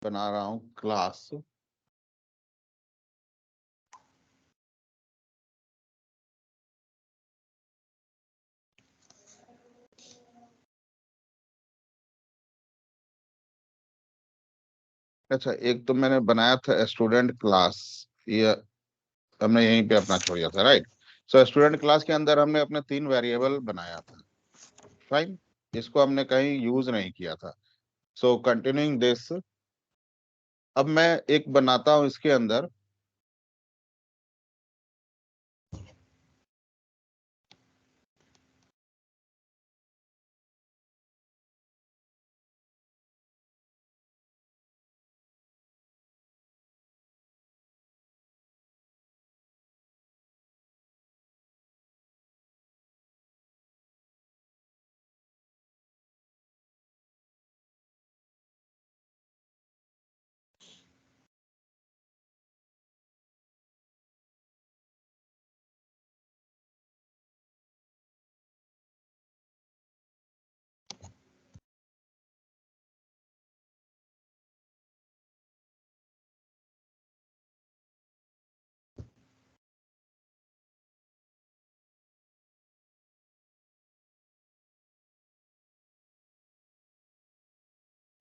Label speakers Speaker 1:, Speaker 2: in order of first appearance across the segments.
Speaker 1: बना रहा हूं क्लास। अच्छा, एक तो मैंने बनाया था स्टूडेंट क्लास, ये हमने यहीं पे अपना छोड़ दिया था, राइट। सो स्टूडेंट क्लास के अंदर हमने अपने 3 वेरिएबल बनाया था, फाइन। इसको हमने कहीं यूज नहीं किया था। सो कंटिन्यूइंग दिस, अब मैं एक बनाता हूं इसके अंदर।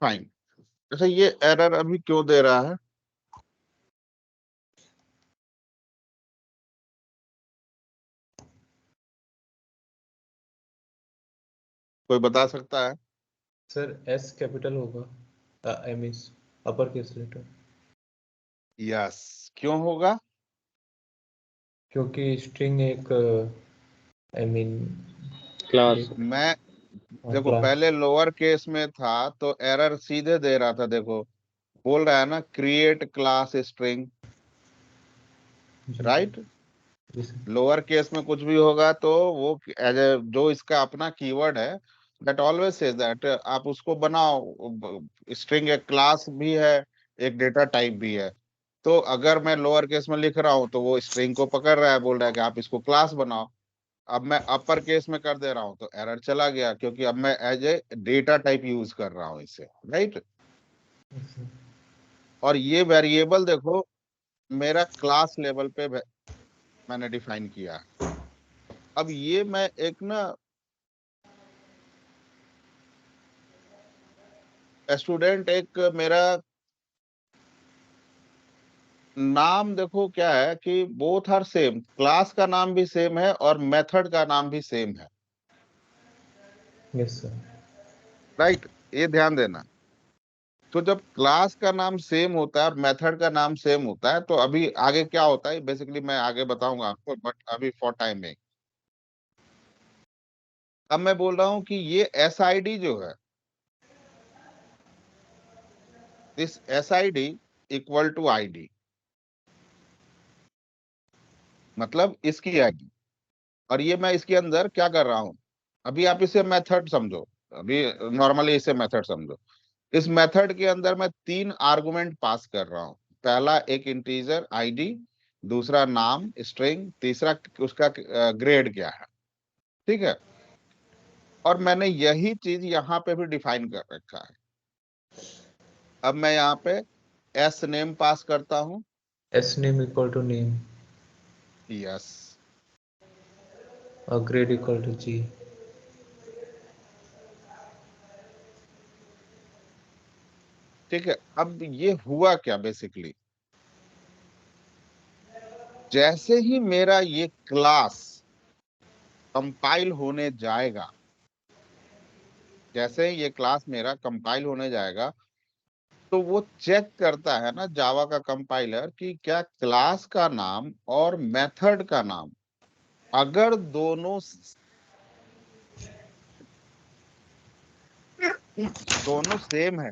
Speaker 1: फाइन। अच्छा, ये एरर अभी क्यों दे रहा है? कोई बता सकता है?
Speaker 2: सर एस कैपिटल होगा, M is upper case letter.
Speaker 1: Yes. क्यों होगा?
Speaker 2: क्योंकि स्ट्रिंग एक आई मीन
Speaker 3: क्लास।
Speaker 1: मैं देखो,
Speaker 2: क्लास।
Speaker 1: पहले लोअर केस में था तो एरर सीधे दे रहा था। देखो, बोल रहा है ना, क्रिएट क्लास स्ट्रिंग,
Speaker 2: जी सर।
Speaker 1: राइट।
Speaker 2: जी सर।
Speaker 1: लोअर केस में कुछ भी होगा तो वो एज ए जो इसका अपना कीवर्ड है, दैट ऑलवेज सेज दैट आप उसको बनाओ। स्ट्रिंग एक क्लास भी है, एक डेटा टाइप भी है। तो अगर मैं लोअर केस में लिख रहा हूं तो वो स्ट्रिंग को पकड़ रहा है, बोल रहा है कि आप इसको क्लास बनाओ। अब मैं अपर केस में कर दे रहा हूं तो एरर चला गया, क्योंकि अब मैं as a data type use कर रहा हूं इसे, राइट। और ये वेरिएबल देखो, मेरा क्लास लेवल पे मैंने डिफाइन किया है। अब ये मैं एक ना स्टूडेंट, एक मेरा नाम देखो क्या है कि बोथ आर सेम, क्लास का नाम भी सेम है और मेथड का नाम भी सेम है,
Speaker 2: यस सर।
Speaker 1: राइट। ये ध्यान देना। तो जब क्लास का नाम सेम होता है और मेथड का नाम सेम होता है तो अभी आगे क्या होता है, बेसिकली मैं आगे बताऊंगा आपको, बट अभी फॉर टाइमिंग अब मैं बोल रहा हूं कि ये SID जो है, this SID equal to ID, मतलब इसकी आईडी। और ये मैं इसके अंदर क्या कर रहा हूं, अभी आप इसे मेथड समझो, अभी नॉर्मली इसे मेथड समझो। इस मेथड के अंदर मैं 3 आर्गुमेंट पास कर रहा हूं। पहला एक इंटीजर ID, दूसरा नाम स्ट्रिंग, तीसरा उसका ग्रेड क्या है, ठीक है। और मैंने यही चीज यहाँ पे भी डिफाइन कर रखा है। अब मैं यहाँ पे एस नेम पास करता हूँ।
Speaker 2: S name equal to name
Speaker 1: yes.
Speaker 2: और ग्रेड इक्वल टू जी।
Speaker 1: ठीक है। अब ये हुआ क्या बेसिकली, जैसे ही मेरा ये क्लास कंपाइल होने जाएगा, जैसे ही ये क्लास मेरा कंपाइल होने जाएगा, तो वो चेक करता है ना जावा का कंपाइलर कि क्या क्लास का नाम और मेथड का नाम अगर दोनों सेम है।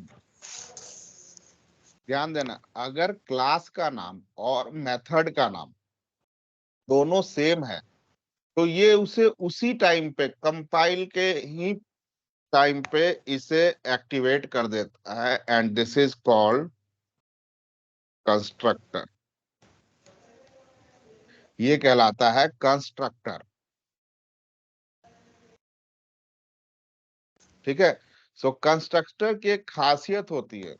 Speaker 1: ध्यान देना, अगर क्लास का नाम और मेथड का नाम दोनों सेम है तो ये उसे उसी टाइम पे, कंपाइल के ही टाइम पे इसे एक्टिवेट कर देता है, and this is called constructor. ये कहलाता है कंस्ट्रक्टर, ठीक है। सो कंस्ट्रक्टर की एक खासियत होती है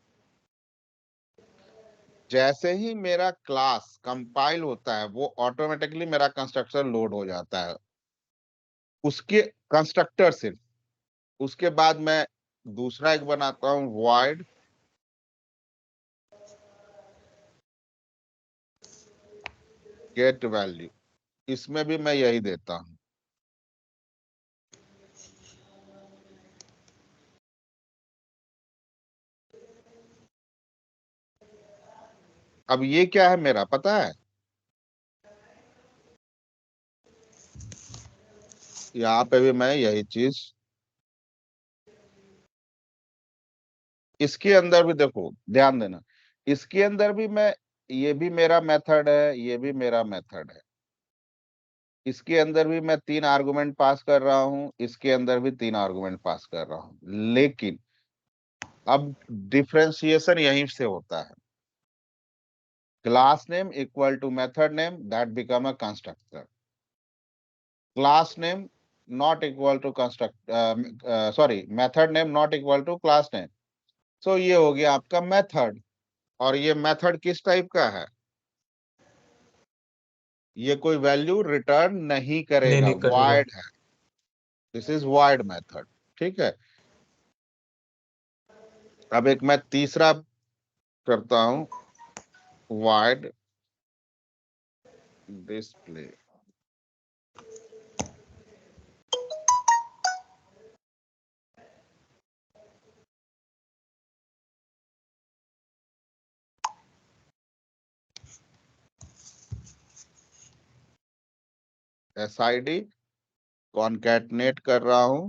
Speaker 1: जैसे ही मेरा क्लास कंपाइल होता है वो ऑटोमेटिकली मेरा कंस्ट्रक्टर लोड हो जाता है उसके कंस्ट्रक्टर से। उसके बाद मैं दूसरा एक बनाता हूं void get value। इसमें भी मैं यही देता हूं। अब ये क्या है मेरा पता है, यहाँ पे भी मैं यही चीज, इसके अंदर भी देखो ध्यान देना, इसके अंदर भी मैं, ये भी मेरा मेथड है, ये भी मेरा मेथड है। इसके अंदर भी मैं 3 आर्गुमेंट पास कर रहा हूं, इसके अंदर भी 3 आर्गुमेंट पास कर रहा हूं, लेकिन अब डिफरेंशिएशन यहीं से होता है। Class name equal to method name, that become a constructor. Class name not equal to construct sorry method name not equal to class name. So ये हो गया आपका मेथड। और ये मेथड किस टाइप का है, ये कोई वैल्यू रिटर्न नहीं
Speaker 2: नहीं
Speaker 1: करेगा,
Speaker 2: नहीं करेगा।
Speaker 1: void है। This is void method. ठीक है। अब एक मैं तीसरा करता हूं, void डिस्प्ले। SID कॉन्कैटनेट कर रहा हूं,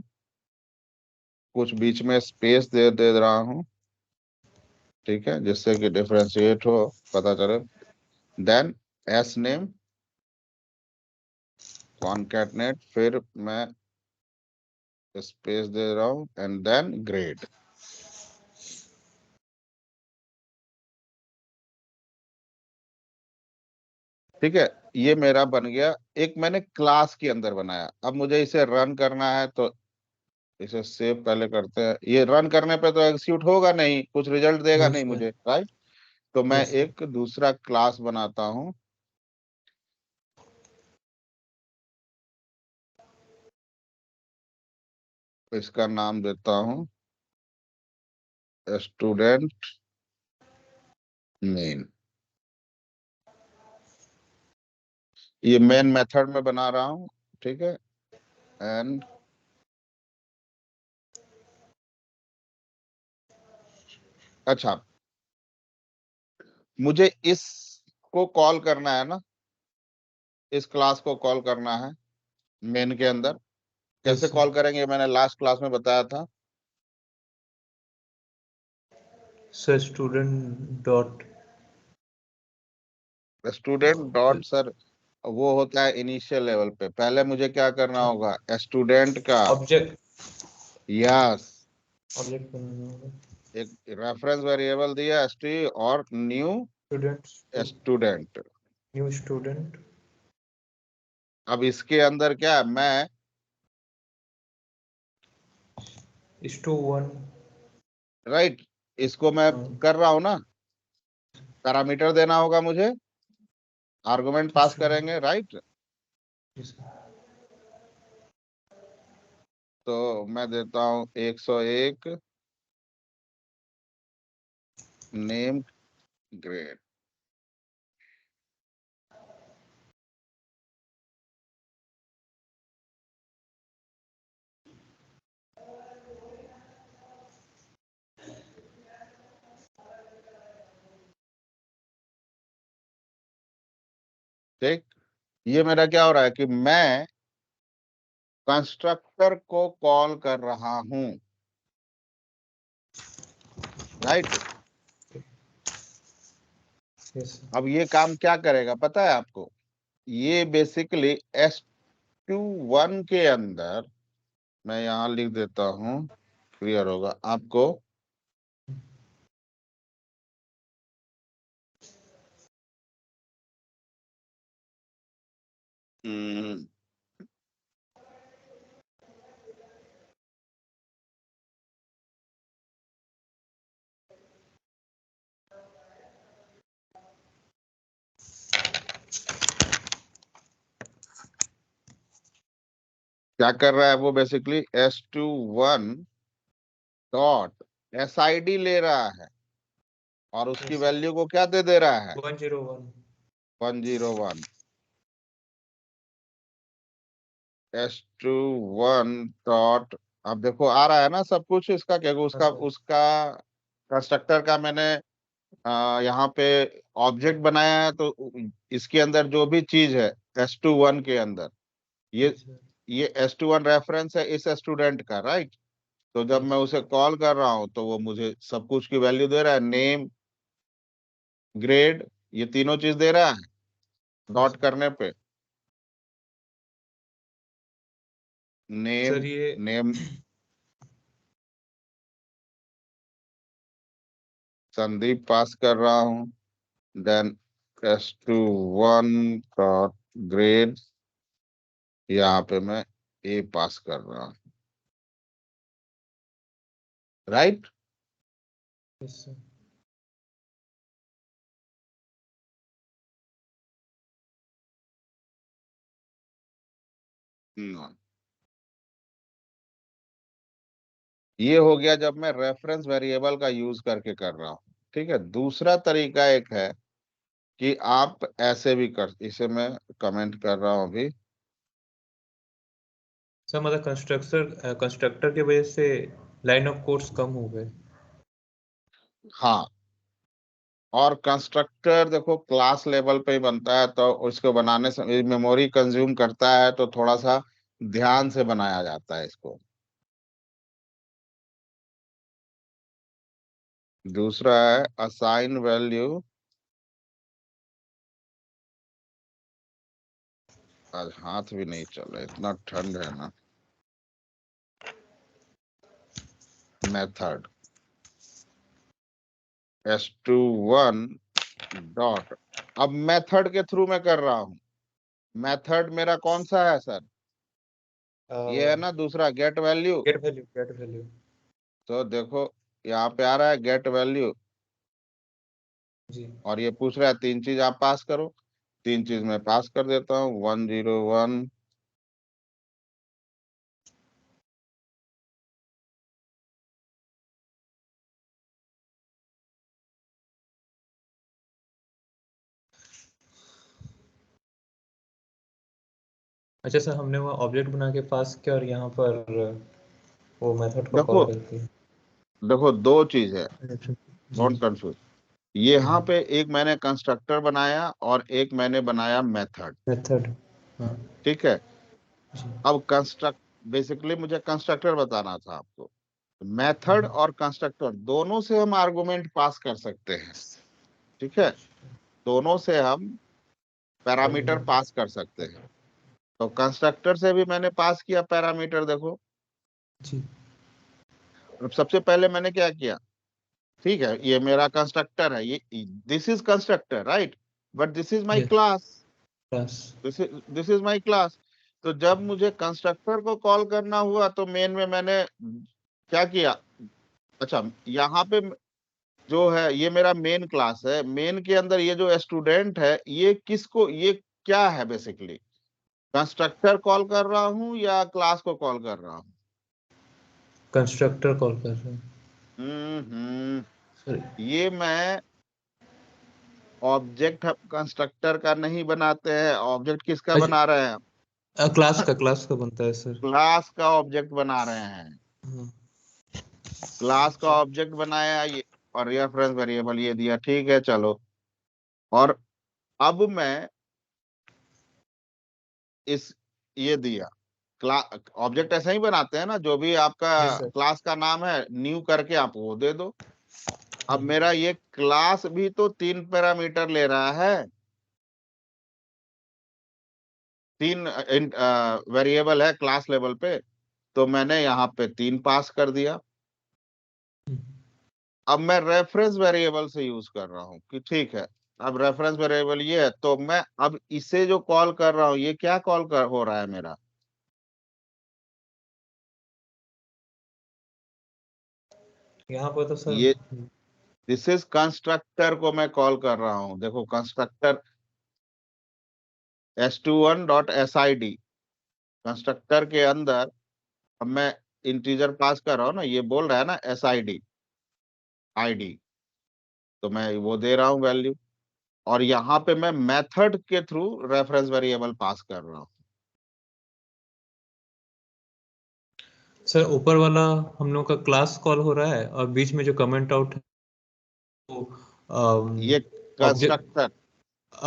Speaker 1: कुछ बीच में स्पेस दे दे रहा हूं, ठीक है, जिससे कि डिफरेंशिएट हो, पता चले। देन एस नेम कॉन्कैटनेट, फिर मैं स्पेस दे रहा हूं, एंड देन ग्रेड। ठीक है, ये मेरा बन गया। एक मैंने क्लास के अंदर बनाया। अब मुझे इसे रन करना है, तो इसे सेव पहले करते हैं। ये रन करने पे तो एग्जीक्यूट होगा नहीं, कुछ रिजल्ट देगा
Speaker 2: नहीं
Speaker 1: नहीं
Speaker 2: सर।
Speaker 1: मुझे, राइट। तो मैं
Speaker 2: यस सर।
Speaker 1: एक दूसरा क्लास बनाता हूं, इसका नाम देता हूं स्टूडेंट मेन। ये मेन मेथड में बना रहा हूं, ठीक है। एंड अच्छा, मुझे इसको कॉल करना है ना, इस क्लास को कॉल करना है मेन के अंदर।
Speaker 2: यस
Speaker 1: कैसे
Speaker 2: सर।
Speaker 1: कॉल करेंगे, मैंने लास्ट क्लास में बताया था।
Speaker 2: Sir student dot
Speaker 1: student dot sir, वो होता है इनिशियल लेवल पे। पहले मुझे क्या करना होगा, स्टूडेंट का,
Speaker 2: ऑब्जेक्ट
Speaker 1: यस,
Speaker 2: ऑब्जेक्ट बनाना होगा।
Speaker 1: एक रेफरेंस वेरिएबल दिया st और new
Speaker 2: students
Speaker 1: student.
Speaker 2: New student
Speaker 1: अब इसके अंदर क्या है, मैं
Speaker 2: इज टू वन।
Speaker 1: राइट, इसको मैं कर रहा हूं ना, पैरामीटर देना होगा मुझे, आर्गुमेंट पास करेंगे, राइट। तो मैं देता हूं 101 नेम ग्रेड। ठीक, ये मेरा क्या हो रहा है कि मैं कंस्ट्रक्टर को कॉल कर रहा हूं, राइट।
Speaker 2: यस
Speaker 1: अब ये काम क्या करेगा पता है आपको, ये बेसिकली S21 के अंदर, मैं यहां लिख देता हूं, क्लियर होगा आपको। हम्म, क्या कर रहा है वो बेसिकली S21 डॉट SID ले रहा है और उसकी
Speaker 2: yes,
Speaker 1: वैल्यू को क्या दे रहा है
Speaker 2: 101
Speaker 1: 101 S21 डॉट। अब देखो आ रहा है ना सब कुछ इसका, क्या
Speaker 2: हाँ
Speaker 1: उसका
Speaker 2: सर
Speaker 1: उसका कंस्ट्रक्टर का मैंने यहाँ पे ऑब्जेक्ट बनाया है, तो इसके अंदर जो भी चीज है S21 के अंदर, ये
Speaker 2: जी सर
Speaker 1: ये S21 रेफरेंस है इस स्टूडेंट का, राइट। तो जब मैं
Speaker 2: यस
Speaker 1: उसे कॉल कर रहा हूँ तो वो मुझे सब कुछ की वैल्यू दे रहा है, नेम, ग्रेड, ये तीनों चीज दे रहा है
Speaker 2: यस
Speaker 1: डॉट करने पे। नेम
Speaker 2: सर ये
Speaker 1: नेम संदीप पास कर रहा हूँ, देन S21 डॉट ग्रेड, यहाँ पे मैं A पास कर रहा हूँ, राइट।
Speaker 2: यस सर
Speaker 1: ये हो गया जब मैं रेफरेंस वेरिएबल का यूज करके कर रहा हूँ। ठीक है, दूसरा तरीका एक है कि आप ऐसे भी कर, इसे मैं कमेंट कर रहा हूँ अभी।
Speaker 2: सर मतलब कंस्ट्रक्टर की वजह से लाइन ऑफ कोड्स कम हो गए।
Speaker 1: हाँ, और कंस्ट्रक्टर देखो क्लास लेवल पे ही बनता है, तो उसको बनाने से मेमोरी कंज्यूम करता है, तो थोड़ा सा ध्यान से बनाया जाता है इसको। दूसरा है असाइन वैल्यू। आज हाथ भी नहीं चल रहा, इतना ठंड है ना। मेथड S21 डॉट, अब मेथड के थ्रू मैं कर रहा हूँ। मेथड मेरा कौन सा है सर, ये है ना दूसरा, गेट वैल्यू।
Speaker 2: गेट वैल्यू
Speaker 1: तो देखो यहाँ पे आ रहा है गेट वैल्यू,
Speaker 2: जी
Speaker 1: और ये पूछ रहा है तीन चीज आप पास करो। तीन चीज मैं पास कर देता हूँ, 101
Speaker 2: अच्छा सर हमने वहाँ ऑब्जेक्ट बना के पास किया और यहाँ पर वो मेथड को कॉल
Speaker 1: देखो
Speaker 2: करती है।
Speaker 1: देखो दो चीज है,
Speaker 2: जी
Speaker 1: डोंट कंफ्यूज। यहाँ
Speaker 2: हम्म
Speaker 1: पे एक मैंने कंस्ट्रक्टर बनाया और एक मैंने बनाया मेथड।
Speaker 2: मेथड हाँ
Speaker 1: ठीक है,
Speaker 2: जी
Speaker 1: अब कंस्ट्रक्ट, बेसिकली मुझे कंस्ट्रक्टर बताना था आपको। मेथड
Speaker 2: हम्म,
Speaker 1: और कंस्ट्रक्टर दोनों से हम आर्गुमेंट पास कर सकते हैं। ठीक है, दोनों से हम पैरामीटर
Speaker 2: argument,
Speaker 1: पास कर सकते हैं। तो कंस्ट्रक्टर से भी मैंने पास किया पैरामीटर, देखो।
Speaker 2: जी
Speaker 1: अब सबसे पहले मैंने क्या किया, ठीक है ये मेरा कंस्ट्रक्टर है, ये this is constructor, right, but this is my
Speaker 2: yes
Speaker 1: class,
Speaker 2: plus
Speaker 1: this is my class. तो जब मुझे कंस्ट्रक्टर को कॉल करना हुआ तो मेन में मैंने क्या किया, अच्छा यहाँ पे जो है ये मेरा मेन क्लास है, मेन के अंदर ये जो स्टूडेंट है ये किसको, ये क्या है बेसिकली, कंस्ट्रक्टर कॉल कर रहा हूँ या क्लास को कॉल कर रहा हूँ।
Speaker 2: कंस्ट्रक्टर कॉल कर रहे हैं
Speaker 1: हम्म,
Speaker 2: सर।
Speaker 1: ये मैं ऑब्जेक्ट कंस्ट्रक्टर का नहीं बनाते हैं, ऑब्जेक्ट किसका बना
Speaker 2: अच्छा
Speaker 1: रहे हैं,
Speaker 2: क्लास का बनता है सर।
Speaker 1: क्लास का ऑब्जेक्ट बना रहे हैं।
Speaker 2: हाँ
Speaker 1: क्लास का
Speaker 2: अच्छा
Speaker 1: ऑब्जेक्ट बनाया ये, और रेफरेंस वेरिएबल ये दिया, ठीक है चलो। और अब मैं इस, ये दिया क्लास, ऑब्जेक्ट ऐसा ही बनाते हैं ना, जो भी आपका
Speaker 2: यस सर
Speaker 1: क्लास का नाम है न्यू करके आप वो दे दो। अब
Speaker 2: हम्म,
Speaker 1: मेरा ये क्लास भी तो 3 पैरामीटर ले रहा है, 3 वेरिएबल है क्लास लेवल पे, तो मैंने यहाँ पे 3 पास कर दिया।
Speaker 2: हम्म,
Speaker 1: अब मैं रेफरेंस वेरिएबल से यूज कर रहा हूँ कि ठीक है, अब रेफरेंस वेरिएबल ये है, तो मैं अब इसे जो कॉल कर रहा हूँ ये क्या कॉल कर हो रहा है मेरा,
Speaker 2: यहाँ पर तो सर
Speaker 1: ये दिस इज कंस्ट्रक्टर को मैं कॉल कर रहा हूँ। देखो constructor S21 dot SID, constructor के अंदर अब मैं इंटीजर पास कर रहा हूँ ना, ये बोल रहा है ना SID ID, तो मैं वो दे रहा हूँ वैल्यू, और यहाँ पे मैं मेथड के थ्रू रेफरेंस वेरिएबल पास कर रहा हूँ।
Speaker 2: सर ऊपर वाला हम लोग का क्लास कॉल हो रहा है और बीच में जो कमेंट आउट है वो
Speaker 1: ये
Speaker 2: ऑब्जेक्ट
Speaker 1: कंस्ट्रक्टर,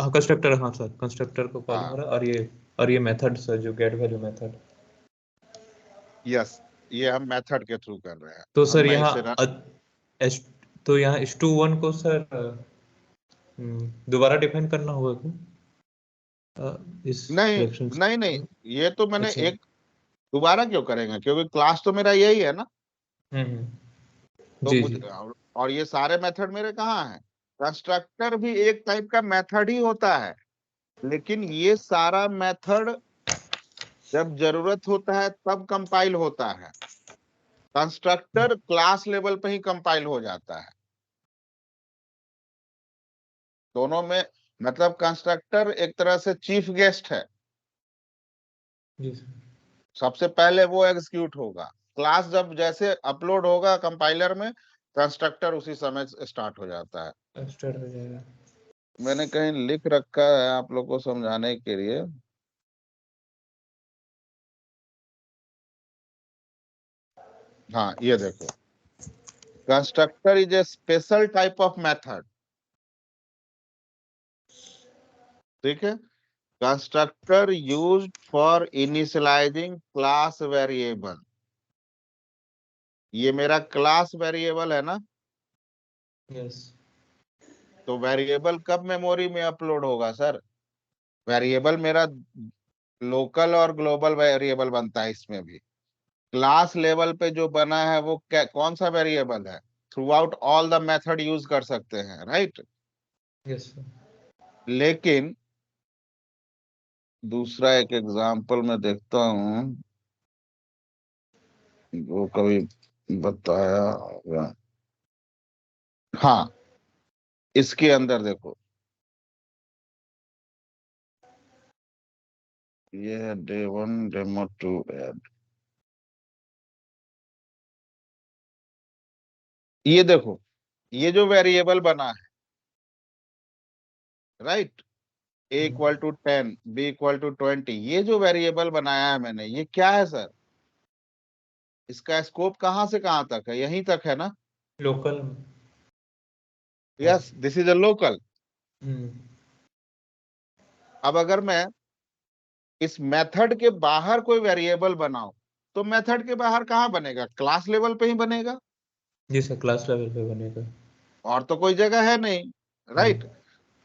Speaker 2: कंस्ट्रक्टर, हाँ सर कंस्ट्रक्टर को कॉल हो
Speaker 1: हाँ
Speaker 2: रहा है, और ये मेथड सर जो गेट वैल्यू मेथड।
Speaker 1: यस, ये हम मेथड के थ्रू कर रहे हैं।
Speaker 2: तो
Speaker 1: अब
Speaker 2: सर
Speaker 1: मैं
Speaker 2: यहाँ
Speaker 1: इसे
Speaker 2: एच तो यहाँ h21 को सर दोबारा डिफाइन करना होगा क्या इस
Speaker 1: नहीं
Speaker 2: सिलेक्शन
Speaker 1: नहीं नहीं,
Speaker 2: से?
Speaker 1: ये तो मैंने
Speaker 2: अच्छा।
Speaker 1: एक दोबारा क्यों करेंगे, क्योंकि क्लास तो मेरा यही है ना। तो
Speaker 2: जी
Speaker 1: मुझे,
Speaker 2: जी।
Speaker 1: और ये सारे मेथड मेरे कहाँ हैं, कंस्ट्रक्टर भी एक टाइप का मेथड ही होता है, लेकिन ये सारा मेथड जब जरूरत होता है तब कंपाइल होता है। कंस्ट्रक्टर क्लास लेवल पे ही कंपाइल हो जाता है दोनों में। मतलब कंस्ट्रक्टर एक तरह से चीफ गेस्ट है,
Speaker 2: जी सर।
Speaker 1: सबसे पहले वो एग्जीक्यूट होगा। क्लास जब जैसे अपलोड होगा कंपाइलर में, कंस्ट्रक्टर उसी समय स्टार्ट हो जाता है।
Speaker 2: स्टार्ट हो जाएगा।
Speaker 1: मैंने कहीं लिख रखा है आप लोग को समझाने के लिए। हाँ ये देखो, constructor is a special type of method, ठीक है। Constructor used for initialising class variable, ये मेरा क्लास वेरिएबल है ना।
Speaker 2: यस।
Speaker 1: तो वेरिएबल कब मेमोरी में अपलोड होगा सर, वेरिएबल मेरा लोकल और ग्लोबल वेरिएबल बनता है, इसमें भी क्लास लेवल पे जो बना है वो कौन सा वेरिएबल है, through out all the method use कर सकते हैं, राइट।
Speaker 2: Yes sir.
Speaker 1: लेकिन दूसरा एक एग्जांपल मैं देखता हूँ, वो कभी बताया होगा। हाँ, इसके अंदर देखो, ये है Day1 Demo2 ऐड। ये देखो, ये जो वेरिएबल बना है, राइट, A = 10 B = 20, ये जो वेरिएबल बनाया है मैंने, ये क्या है सर, इसका स्कोप कहाँ से कहाँ तक है, यहीं तक है ना।
Speaker 2: Local.
Speaker 1: Yes, this is a local.
Speaker 2: Hmm.
Speaker 1: अब अगर मैं इस मेथड के बाहर कोई वेरिएबल बनाऊं, तो मेथड के बाहर कहाँ बनेगा, क्लास लेवल पे ही बनेगा,
Speaker 2: जी सर क्लास लेवल पे बनेगा।
Speaker 1: और तो कोई जगह है नहीं,
Speaker 2: हम्म।
Speaker 1: राइट।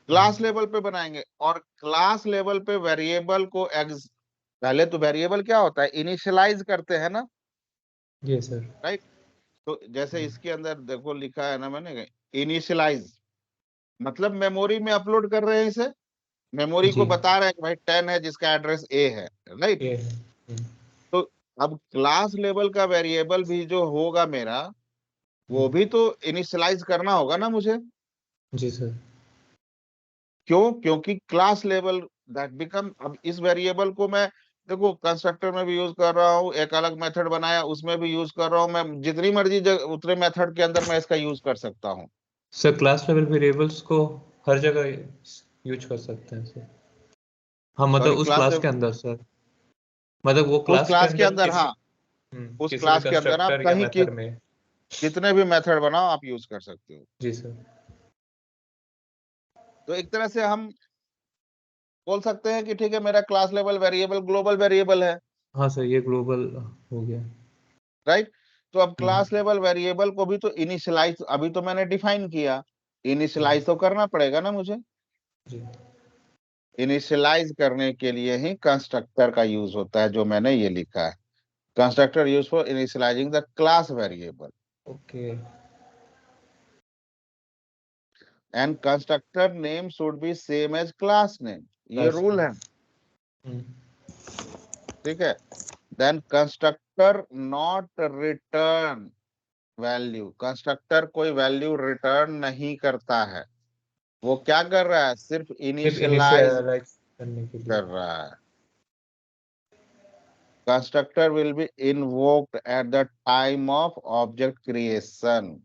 Speaker 1: क्लास लेवल पे बनाएंगे, और क्लास लेवल पे वेरिएबल को पहले तो वेरिएबल क्या होता है, इनिशियलाइज करते हैं ना,
Speaker 2: जी सर।
Speaker 1: राइट। तो जैसे इसके अंदर देखो लिखा है ना मैंने, इनिशियलाइज मतलब मेमोरी में अपलोड कर रहे हैं इसे, मेमोरी
Speaker 2: जी
Speaker 1: को बता रहे हैं कि भाई 10 है जिसका एड्रेस A है, राइट।
Speaker 2: ये है।
Speaker 1: तो अब क्लास लेवल का वेरिएबल भी जो होगा मेरा, वो
Speaker 2: हम्म।
Speaker 1: भी तो इनिशियलाइज करना होगा ना मुझे।
Speaker 2: जी सर।
Speaker 1: क्यों, क्योंकि क्लास लेवल दैट बिकम, अब इस वेरिएबल को मैं देखो कंस्ट्रक्टर में भी यूज कर रहा हूँ, एक अलग मेथड बनाया उसमें भी यूज कर रहा हूँ, मैं जितनी मर्जी उतने मेथड के अंदर मैं इसका यूज कर सकता हूँ।
Speaker 2: सर क्लास लेवल वेरिएबल्स को हर जगह यूज कर सकते हैं सर। हाँ
Speaker 1: सॉरी,
Speaker 2: मतलब उस
Speaker 1: क्लास
Speaker 2: क्लास के अंदर सर, मतलब वो
Speaker 1: उस
Speaker 2: क्लास के
Speaker 1: क्लास के
Speaker 2: अंदर
Speaker 1: अंदर, हाँ, उस
Speaker 2: किसी भी
Speaker 1: क्लास के अंदर आप
Speaker 2: कंस्ट्रक्टर या
Speaker 1: कहीं की
Speaker 2: मेथड में।
Speaker 1: कितने भी मेथड बनाओ आप यूज कर सकते हो।
Speaker 2: जी सर।
Speaker 1: तो एक तरह से हम बोल सकते हैं कि ठीक है, मेरा class level variable global variable है,
Speaker 2: हाँ सर ये ग्लोबल हो गया।
Speaker 1: राइट। तो अब
Speaker 2: हम्म।
Speaker 1: क्लास लेवल वेरिएबल को भी तो इनिशियलाइज, अभी तो मैंने डिफाइन किया,
Speaker 2: हम्म।
Speaker 1: इनिशियलाइज तो करना पड़ेगा ना मुझे।
Speaker 2: जी।
Speaker 1: इनिशियलाइज करने के लिए ही कंस्ट्रक्टर का यूज होता है, जो मैंने ये लिखा है, constructor use for initializing the class variable,
Speaker 2: okay.
Speaker 1: And constructor name should be same as class name, ये
Speaker 2: क्लास।
Speaker 1: रूल है,
Speaker 2: हम्म।
Speaker 1: ठीक है। Then constructor not return value, constructor कोई वैल्यू रिटर्न नहीं करता है, वो क्या कर रहा है, सिर्फ
Speaker 2: सिर्फ
Speaker 1: इनिशियलाइज
Speaker 2: इनिशियलाइज करने के लिए।
Speaker 1: कर रहा है। Constructor will be invoked at the time of object creation.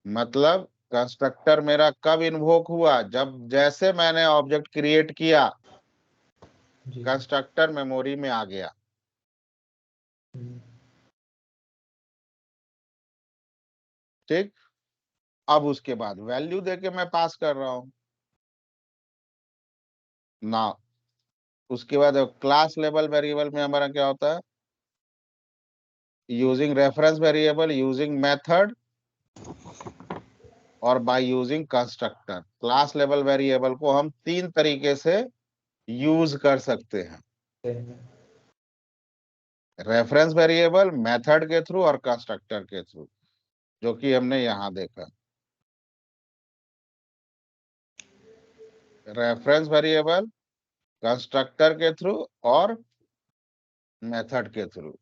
Speaker 1: मतलब कंस्ट्रक्टर मेरा कब इन्वोक हुआ, जब जैसे मैंने ऑब्जेक्ट क्रिएट किया
Speaker 2: जी।
Speaker 1: कंस्ट्रक्टर मेमोरी में आ गया। ठीक, अब उसके बाद वैल्यू देके मैं पास कर रहा हूं ना। उसके बाद क्लास लेवल वेरिएबल में हमारा क्या होता है, using reference variable, using method और by using constructor. Class level variable को हम तीन तरीके से यूज कर सकते हैं, रेफरेंस वेरिएबल, मेथड के थ्रू और कंस्ट्रक्टर के थ्रू, जो कि हमने यहां देखा। रेफरेंस वेरिएबल, कंस्ट्रक्टर के थ्रू और मेथड के through.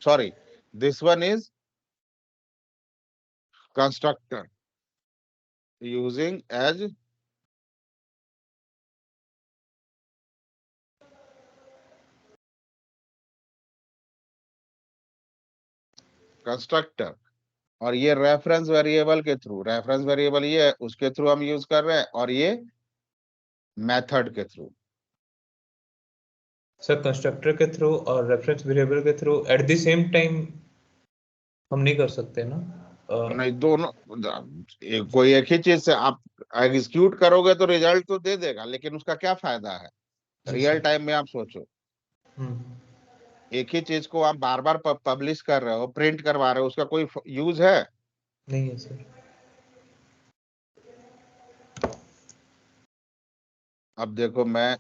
Speaker 1: Sorry, this one is constructor using as constructor, और ये रेफरेंस वेरिएबल के थ्रू, रेफरेंस वेरिएबल ये है उसके थ्रू हम यूज कर रहे हैं, और ये मेथड के थ्रू।
Speaker 2: सर कंस्ट्रक्टर के थ्रू और रेफरेंस वेरिएबल के through at the same time हम नहीं कर सकते ना?
Speaker 1: नहीं, दोनों कोई एक ही चीज से आप एग्जीक्यूट करोगे तो रिजल्ट तो दे देगा, लेकिन उसका क्या फायदा है?
Speaker 2: जी
Speaker 1: रियल
Speaker 2: सर।
Speaker 1: टाइम में आप सोचो,
Speaker 2: हम्म।
Speaker 1: एक ही चीज को आप बार बार पब्लिश कर रहे हो, प्रिंट करवा रहे हो, उसका कोई यूज है?
Speaker 2: नहीं है सर।
Speaker 1: अब देखो, मैं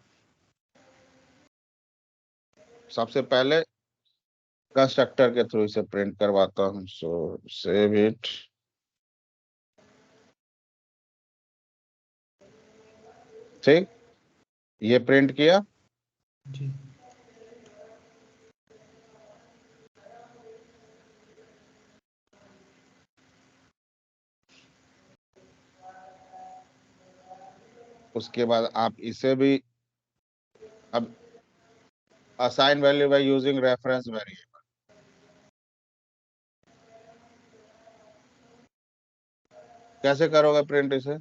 Speaker 1: सबसे पहले कंस्ट्रक्टर के थ्रू इसे प्रिंट करवाता हूँ। सो सेव इट। ठीक, ये प्रिंट किया।
Speaker 2: जी।
Speaker 1: उसके बाद आप इसे भी अब assign value by using reference variable. कैसे करोगे प्रिंट इसे?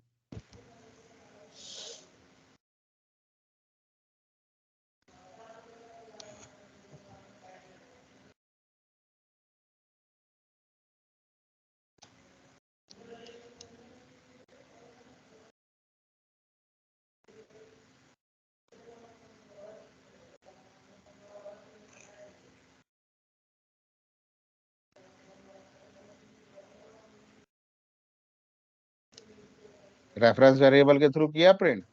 Speaker 1: रेफरेंस वेरिएबल के थ्रू किया प्रिंट।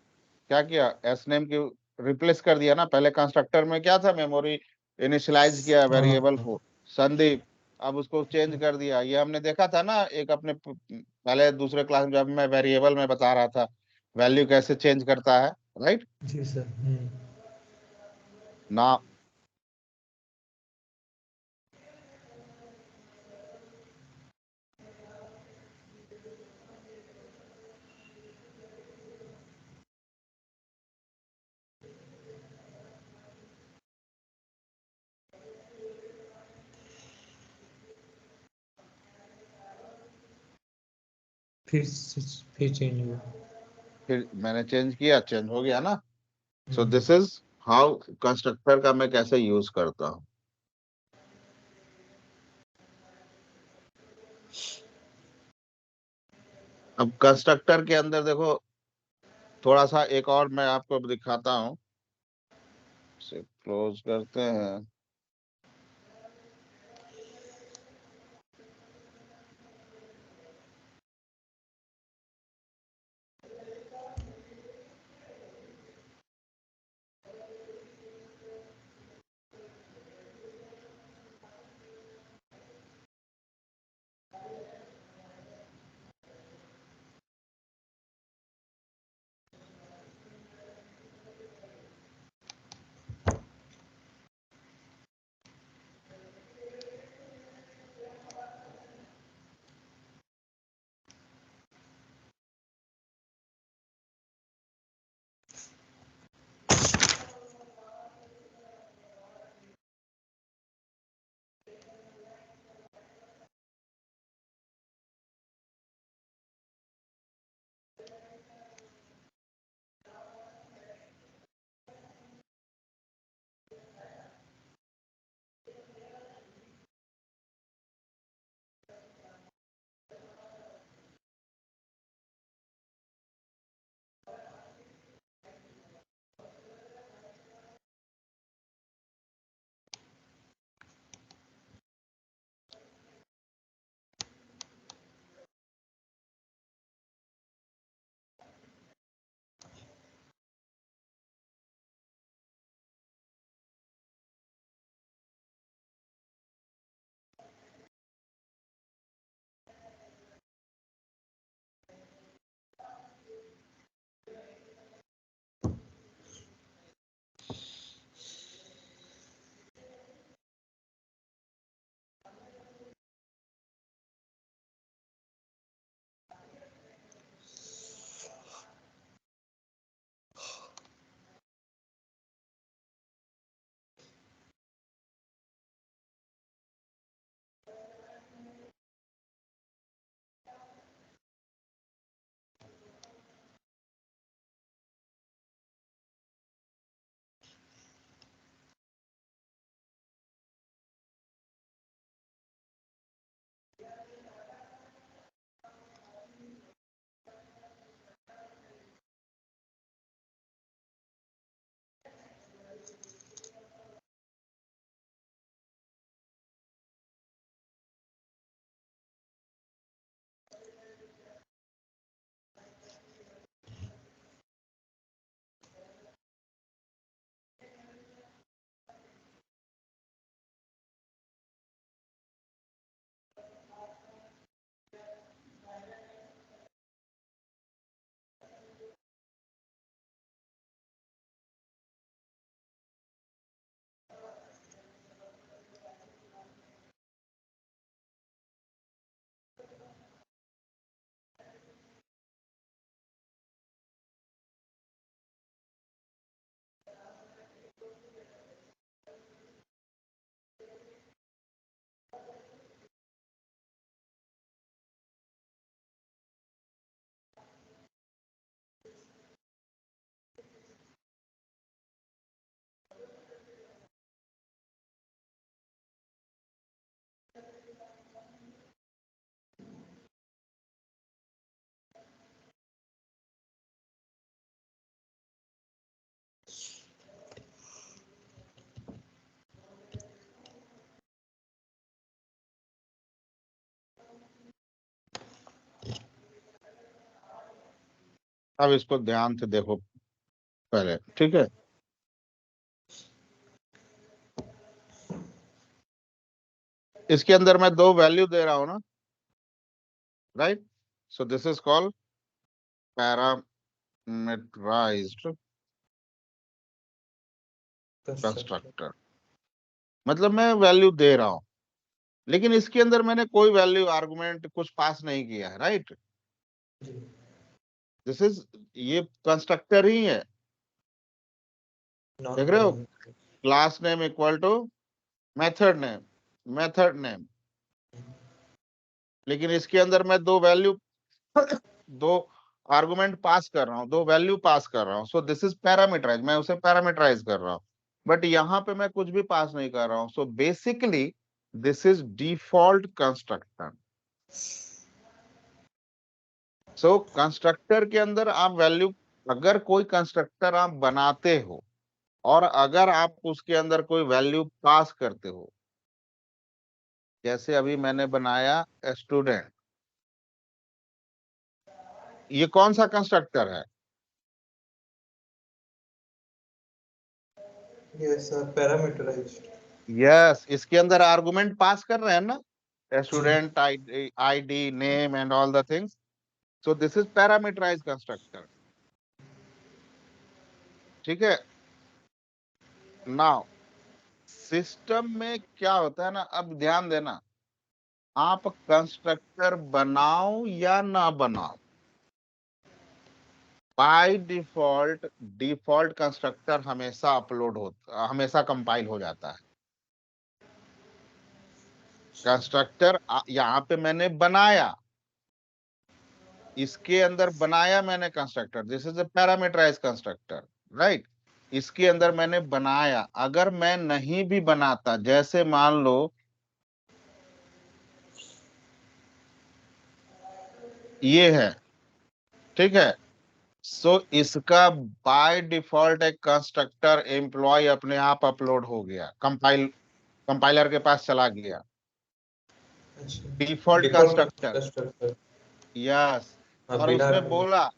Speaker 1: क्या किया, एस नेम की रिप्लेस कर दिया ना। पहले कंस्ट्रक्टर में क्या था, मेमोरी इनिशियलाइज किया वेरिएबल
Speaker 2: हाँ।
Speaker 1: को, संदीप। अब उसको चेंज कर दिया। ये हमने देखा था ना एक अपने पहले दूसरे क्लास में, जब मैं वेरिएबल में बता रहा था वैल्यू कैसे चेंज करता है, राइट
Speaker 2: जी सर।
Speaker 1: ना।
Speaker 2: फिर चेंज हुआ।
Speaker 1: फिर मैंने चेंज किया, चेंज हो गया ना। सो
Speaker 2: हम्म।
Speaker 1: दिस इज हाउ कंस्ट्रक्टर का मैं कैसे यूज करता हूँ। अब कंस्ट्रक्टर के अंदर देखो, थोड़ा सा एक और मैं आपको दिखाता हूँ। इसे क्लोज करते हैं। अब इसको ध्यान से देखो पहले, ठीक है। इसके अंदर मैं दो वैल्यू दे रहा हूं ना, right. So this is called parameterized constructor. मतलब मैं वैल्यू दे रहा हूं, लेकिन इसके अंदर मैंने कोई वैल्यू आर्गुमेंट कुछ पास नहीं किया है, राइट। दिस इज, ये कंस्ट्रक्टर ही है, देख रहे हो। Class name equal to method name, method name, लेकिन इसके अंदर मैं दो वैल्यू दो आर्गुमेंट पास कर रहा हूं, दो वैल्यू पास कर रहा हूं। सो दिस इज पैरामीटराइज, मैं उसे पैरामीटराइज कर रहा हूं, बट यहां पे मैं कुछ भी पास नहीं कर रहा हूं। So basically this is default constructor. So constructor के अंदर आप वैल्यू, अगर कोई कंस्ट्रक्टर आप बनाते हो और अगर आप उसके अंदर कोई वैल्यू पास करते हो, जैसे अभी मैंने बनाया स्टूडेंट, ये कौन सा कंस्ट्रक्टर है?
Speaker 2: Yes sir, parameterised.
Speaker 1: यस, इसके अंदर आर्गुमेंट पास कर रहे हैं ना, student ID name and all the things. So this is parameterize constructor, ठीक है। नाउ सिस्टम में क्या होता है ना, अब ध्यान देना, आप कंस्ट्रक्टर बनाओ या ना बनाओ, बाय डिफॉल्ट डिफॉल्ट कंस्ट्रक्टर हमेशा अपलोड होता, हमेशा कंपाइल हो जाता है। कंस्ट्रक्टर यहाँ पे मैंने बनाया, इसके अंदर बनाया मैंने constructor, this is a parameterize constructor, right. इसके अंदर मैंने बनाया, अगर मैं नहीं भी बनाता, जैसे मान लो ये है, ठीक है। सो इसका बाय डिफॉल्ट एक कंस्ट्रक्टर एम्प्लॉय अपने आप अपलोड हो गया, कंपाइलर के पास चला गया, default
Speaker 2: default
Speaker 1: constructor.
Speaker 2: Constructor.
Speaker 1: Yes,
Speaker 2: हाँ,
Speaker 1: और
Speaker 2: बिना।
Speaker 1: उसने बोला,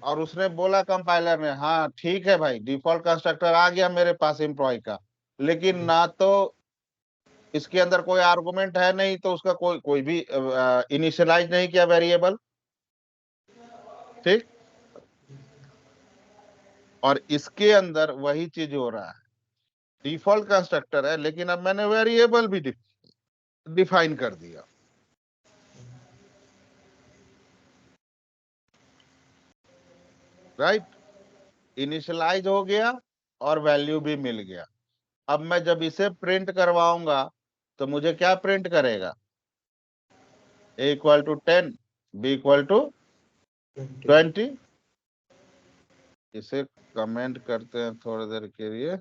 Speaker 1: और उसने बोला कंपाइलर ने, हाँ ठीक है भाई, डिफॉल्ट कंस्ट्रक्टर आ गया मेरे पास एम्प्लॉय का, लेकिन ना तो इसके अंदर कोई आर्गुमेंट है, नहीं तो उसका कोई कोई भी इनिशियलाइज नहीं किया वेरिएबल, ठीक। और इसके अंदर वही चीज हो रहा है, डिफॉल्ट कंस्ट्रक्टर है, लेकिन अब मैंने वेरिएबल भी डिफाइन कर दिया, राइट। इनिशियलाइज हो गया और वैल्यू भी मिल गया। अब मैं जब इसे प्रिंट करवाऊंगा तो मुझे क्या प्रिंट करेगा? A equal to 10, B equal to 20। इसे कमेंट करते हैं थोड़ी देर के लिए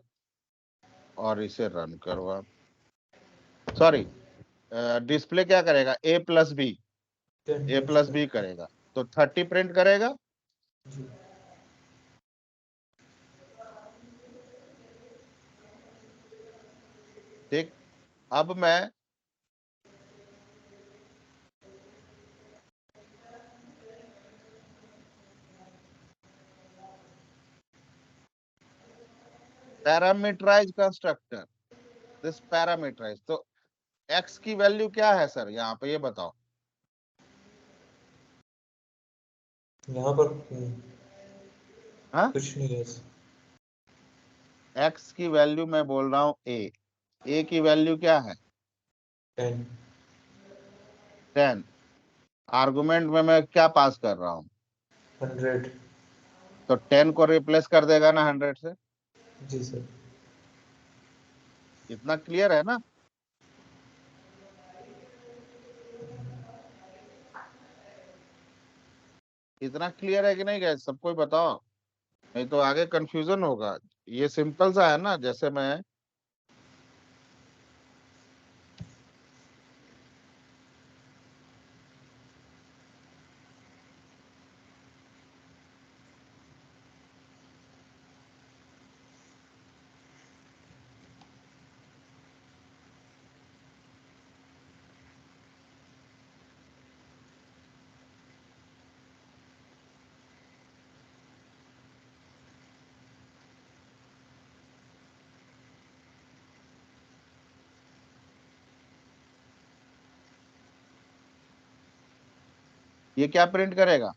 Speaker 1: और इसे रन करवा, सॉरी, डिस्प्ले क्या करेगा? ए प्लस बी, ए प्लस बी करेगा, तो 30 प्रिंट करेगा। ठीक, अब मैं पैरामीटराइज कंस्ट्रक्टर, दिस पैरामीटराइज, तो एक्स की वैल्यू क्या है सर यहाँ पे, ये बताओ।
Speaker 2: यहाँ पर
Speaker 1: हाँ,
Speaker 2: कुछ नहीं है।
Speaker 1: एक्स की वैल्यू मैं बोल रहा हूँ ए की वैल्यू क्या है?
Speaker 2: 10।
Speaker 1: 10। आर्गुमेंट में मैं क्या पास कर रहा हूँ?
Speaker 2: 100।
Speaker 1: तो 10 को रिप्लेस कर देगा ना 100 से।
Speaker 2: जी सर।
Speaker 1: इतना क्लियर है ना? इतना क्लियर है कि नहीं गैस, सबको ही बताओ, नहीं तो आगे कंफ्यूजन होगा। ये सिंपल सा है ना, जैसे मैं ये क्या प्रिंट करेगा?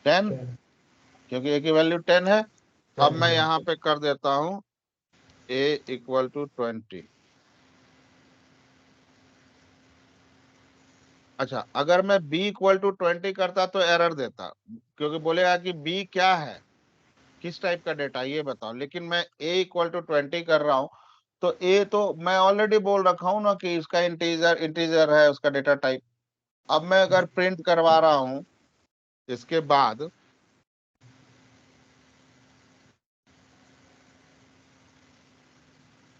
Speaker 1: 10,
Speaker 2: 10
Speaker 1: क्योंकि ए की वैल्यू 10 है। अब
Speaker 2: 10
Speaker 1: मैं
Speaker 2: है।
Speaker 1: यहाँ पे कर देता हूँ a इक्वल टू 20। अच्छा, अगर मैं b इक्वल टू 20 करता तो एरर देता, क्योंकि बोलेगा कि b क्या है, किस टाइप का डेटा ये बताओ। लेकिन मैं a इक्वल टू 20 कर रहा हूँ, तो a तो मैं ऑलरेडी बोल रखा हूँ ना कि इसका इंटीजर इंटीजर है उसका डेटा टाइप। अब मैं अगर प्रिंट करवा रहा हूँ इसके बाद,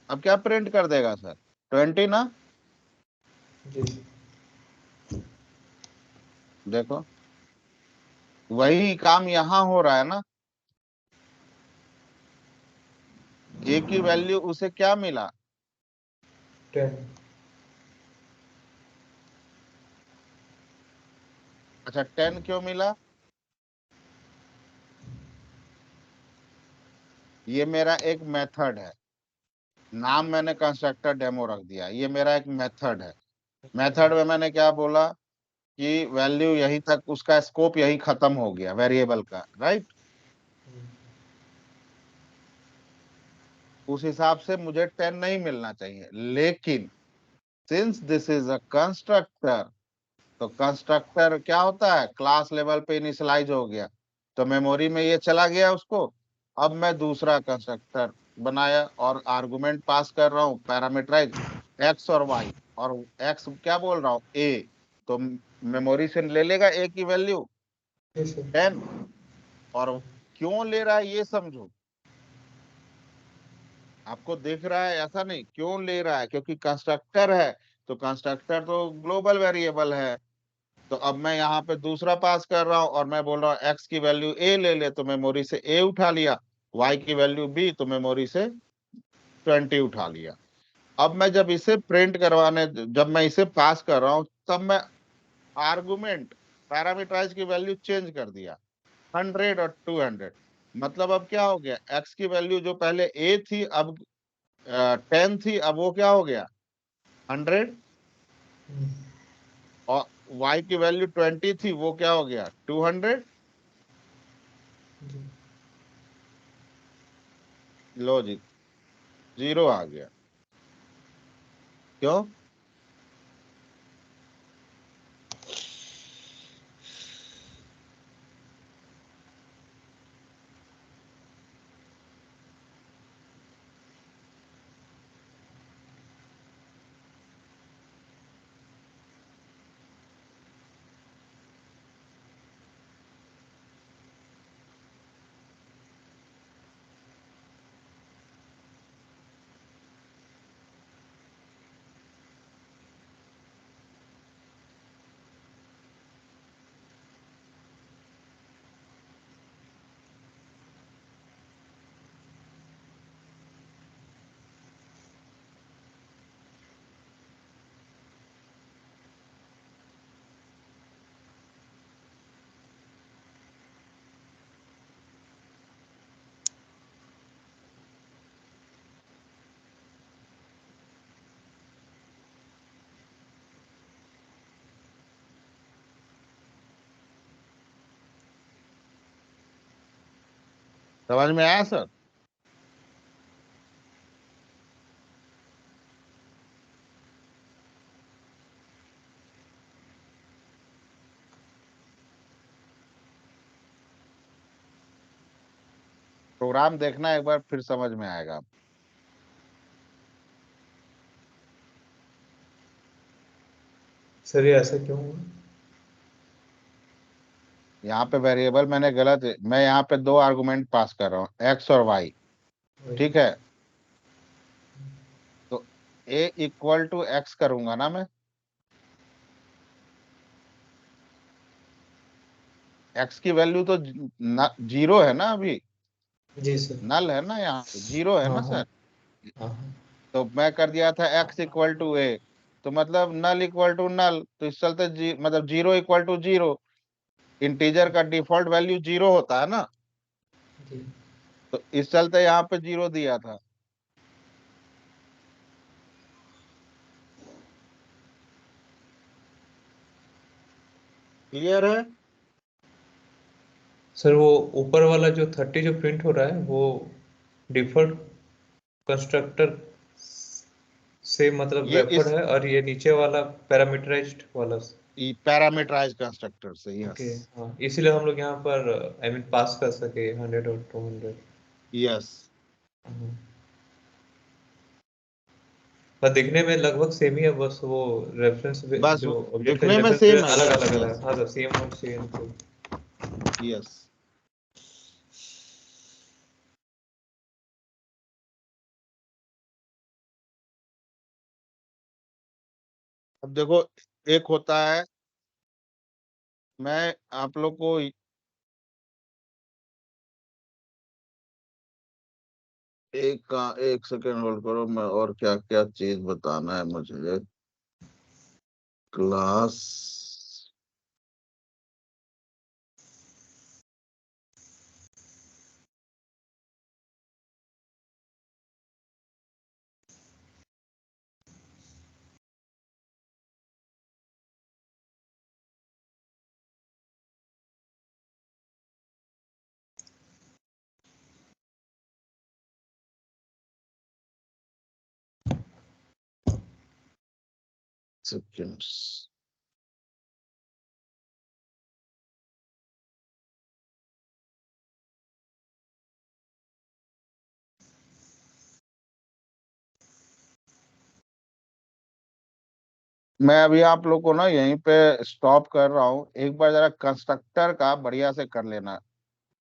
Speaker 1: अब क्या प्रिंट कर देगा सर? 20 ना।
Speaker 2: जी।
Speaker 1: देखो, वही काम यहाँ हो रहा है ना। a की वैल्यू उसे क्या मिला?
Speaker 2: 10।
Speaker 1: अच्छा, 10 क्यों मिला? ये मेरा एक मेथड है, नाम मैंने कंस्ट्रक्टर डेमो रख दिया, ये मेरा एक मेथड है। मेथड में मैंने क्या बोला कि वैल्यू यहीं तक, उसका स्कोप यहीं खत्म हो गया वेरिएबल का, राइट। उस हिसाब से मुझे 10 नहीं मिलना चाहिए। लेकिन since this is a constructor, तो कंस्ट्रक्टर क्या होता है, क्लास लेवल पे इनिशियलाइज हो गया, तो मेमोरी में ये चला गया उसको। अब मैं दूसरा कंस्ट्रक्टर बनाया और आर्गुमेंट पास कर रहा हूँ पैरामीटराइज एक्स और वाई, और एक्स क्या बोल रहा हूँ, ए। तो मेमोरी से ले लेगा ए की वैल्यू
Speaker 2: यस सर।
Speaker 1: 10। और क्यों ले रहा है ये समझो, आपको दिख रहा है ऐसा नहीं, क्यों ले रहा है, क्योंकि कंस्ट्रक्टर है, तो कंस्ट्रक्टर तो ग्लोबल वेरिएबल है। तो अब मैं यहाँ पे दूसरा पास कर रहा हूँ और मैं बोल रहा हूँ एक्स की वैल्यू ए ले ले, तो मेमोरी से ए उठा लिया, वाई की वैल्यू बी, तो मेमोरी से 20 उठा लिया। अब मैं जब इसे प्रिंट करवाने, जब मैं इसे पास कर रहा हूँ, तब मैं आर्गुमेंट पैरामीटराइज की वैल्यू चेंज कर दिया, 100 और 200। मतलब अब क्या हो गया, एक्स की वैल्यू जो पहले ए थी, अब 10 थी, अब वो क्या हो गया 100। और y की वैल्यू 20 थी, वो क्या हो गया 200। लो जी, जीरो आ गया। क्यों? समझ में आया सर? प्रोग्राम देखना एक बार, फिर समझ में आएगा।
Speaker 2: सर ये ऐसा क्यों हुआ?
Speaker 1: यहाँ पे वेरिएबल मैंने गलत, मैं यहाँ पे दो आर्गुमेंट पास कर रहा हूँ, एक्स और वाई,
Speaker 2: वही।
Speaker 1: ठीक है। तो ए इक्वल टू एक्स करूंगा ना मैं, एक्स की वैल्यू तो जीरो है ना अभी,
Speaker 2: जी सर।
Speaker 1: नल है ना, यहाँ पे जीरो है
Speaker 2: हाँ
Speaker 1: ना
Speaker 2: हाँ।
Speaker 1: सर।
Speaker 2: हाँ हाँ।
Speaker 1: तो मैं कर दिया था एक्स इक्वल टू ए, तो मतलब नल इक्वल टू नल, तो इस चलते मतलब zero equal to zero, integer का डिफॉल्ट वैल्यू जीरो होता है ना,
Speaker 2: जी।
Speaker 1: तो इस चलते यहाँ पे जीरो दिया था। क्लियर है?
Speaker 2: सर वो ऊपर वाला जो 30 जो प्रिंट हो रहा है वो डिफॉल्ट कंस्ट्रक्टर से मतलब
Speaker 1: ये
Speaker 2: रेफर्ड
Speaker 1: इस
Speaker 2: है, और ये नीचे वाला पैरामीटराइज्ड वाला।
Speaker 1: पैरामीटराइज कंस्ट्रक्टर से, यस।
Speaker 2: ओके, हाँ, इसीलिए हम लोग यहाँ पर आई मीन पास कर सके 100 और 200।
Speaker 1: यस,
Speaker 2: पर दिखने में लगभग सेम ही है, बस वो रेफरेंस
Speaker 1: बस
Speaker 2: जो ऑब्जेक्ट का
Speaker 1: दिखने में
Speaker 2: रेफरेंस
Speaker 1: सेम है,
Speaker 2: अलग
Speaker 1: यस
Speaker 2: अलग है।
Speaker 1: यस
Speaker 2: हाँ सर, सेम और सेम तो।
Speaker 1: यस। अब देखो, एक होता है, मैं आप लोग को एक सेकेंड होल्ड करो, मैं और क्या क्या चीज बताना है मुझे। Class seconds. मैं अभी आप लोग को ना यहीं पे स्टॉप कर रहा हूँ, एक बार जरा कंस्ट्रक्टर का बढ़िया से कर लेना,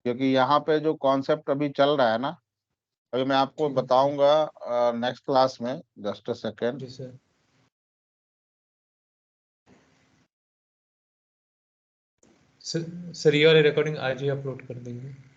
Speaker 1: क्योंकि यहाँ पे जो कॉन्सेप्ट अभी चल रहा है ना, अभी मैं आपको
Speaker 2: ठीक है सर।
Speaker 1: बताऊंगा नेक्स्ट क्लास में। Just a second.
Speaker 2: जी सर। सर ये वाली रिकॉर्डिंग आज ही अपलोड कर देंगे।